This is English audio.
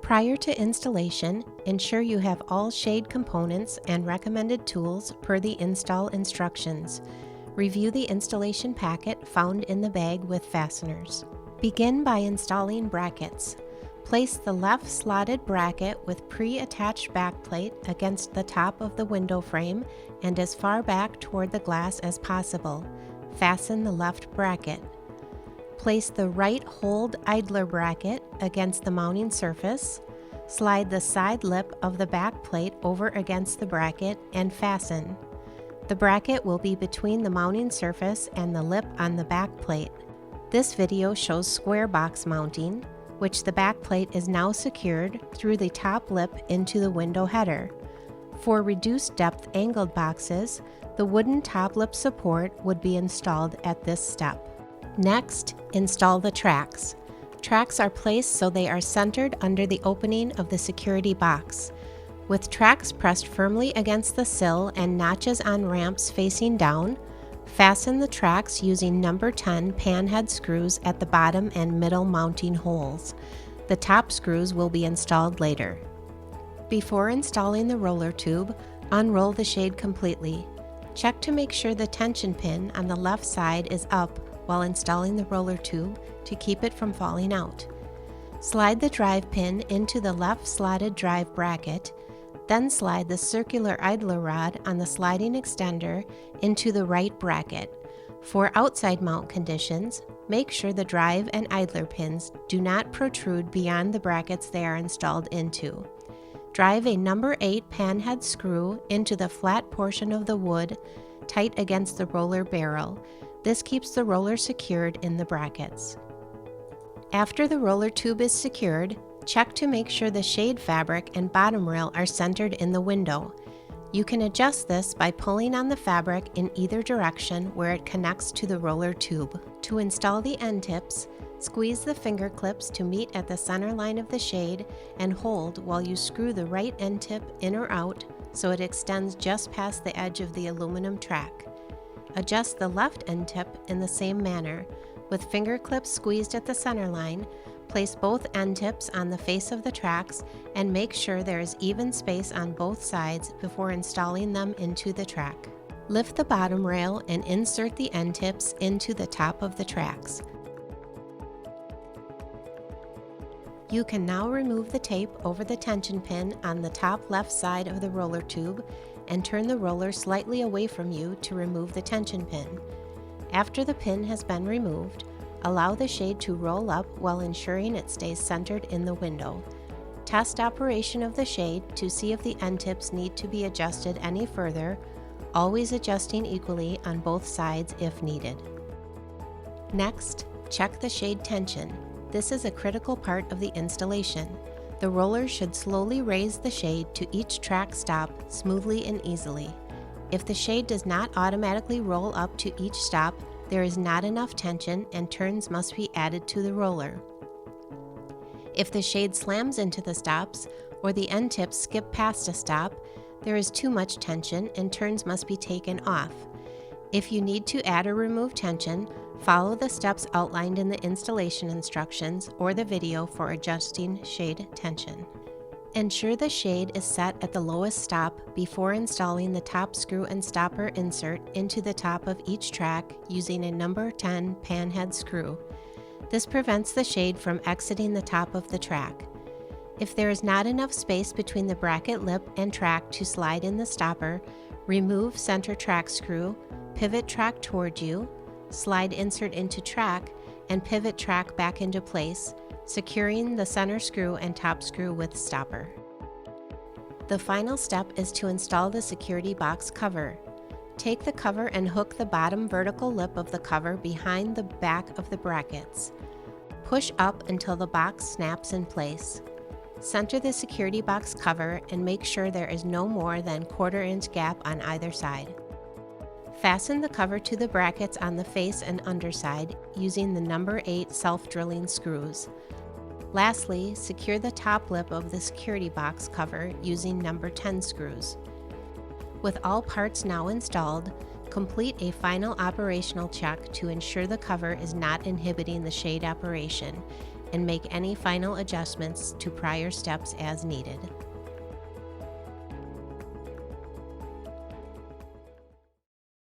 Prior to installation, ensure you have all shade components and recommended tools per the install instructions. Review the installation packet found in the bag with fasteners. Begin by installing brackets. Place the left slotted bracket with pre-attached backplate against the top of the window frame and as far back toward the glass as possible. Fasten the left bracket. Place the right hold idler bracket against the mounting surface. Slide the side lip of the back plate over against the bracket and fasten. The bracket will be between the mounting surface and the lip on the back plate. This video shows square box mounting, which the back plate is now secured through the top lip into the window header. For reduced depth angled boxes, the wooden top lip support would be installed at this step. Next, install the tracks. Tracks are placed so they are centered under the opening of the security box. With tracks pressed firmly against the sill and notches on ramps facing down, fasten the tracks using number 10 panhead screws at the bottom and middle mounting holes. The top screws will be installed later. Before installing the roller tube, unroll the shade completely. Check to make sure the tension pin on the left side is up while installing the roller tube to keep it from falling out. Slide the drive pin into the left slotted drive bracket, then slide the circular idler rod on the sliding extender into the right bracket. For outside mount conditions, make sure the drive and idler pins do not protrude beyond the brackets they are installed into. Drive a number 8 panhead screw into the flat portion of the wood tight against the roller barrel. This keeps the roller secured in the brackets. After the roller tube is secured, check to make sure the shade fabric and bottom rail are centered in the window. You can adjust this by pulling on the fabric in either direction where it connects to the roller tube. To install the end tips, squeeze the finger clips to meet at the center line of the shade and hold while you screw the right end tip in or out so it extends just past the edge of the aluminum track. Adjust the left end tip in the same manner. With finger clips squeezed at the center line, place both end tips on the face of the tracks and make sure there is even space on both sides before installing them into the track. Lift the bottom rail and insert the end tips into the top of the tracks. You can now remove the tape over the tension pin on the top left side of the roller tube and turn the roller slightly away from you to remove the tension pin. After the pin has been removed, allow the shade to roll up while ensuring it stays centered in the window. Test operation of the shade to see if the end tips need to be adjusted any further, always adjusting equally on both sides if needed. Next, check the shade tension. This is a critical part of the installation. The roller should slowly raise the shade to each track stop smoothly and easily. If the shade does not automatically roll up to each stop, there is not enough tension and turns must be added to the roller. If the shade slams into the stops or the end tips skip past a stop, there is too much tension and turns must be taken off. If you need to add or remove tension, follow the steps outlined in the installation instructions or the video for adjusting shade tension. Ensure the shade is set at the lowest stop before installing the top screw and stopper insert into the top of each track using a number 10 panhead screw. This prevents the shade from exiting the top of the track. If there is not enough space between the bracket lip and track to slide in the stopper, remove center track screw, pivot track toward you, slide insert into track, and pivot track back into place, securing the center screw and top screw with stopper. The final step is to install the security box cover. Take the cover and hook the bottom vertical lip of the cover behind the back of the brackets. Push up until the box snaps in place. Center the security box cover and make sure there is no more than 1/4 inch gap on either side. Fasten the cover to the brackets on the face and underside using the number 8 self-drilling screws. Lastly, secure the top lip of the security box cover using number 10 screws. With all parts now installed, complete a final operational check to ensure the cover is not inhibiting the shade operation, and make any final adjustments to prior steps as needed.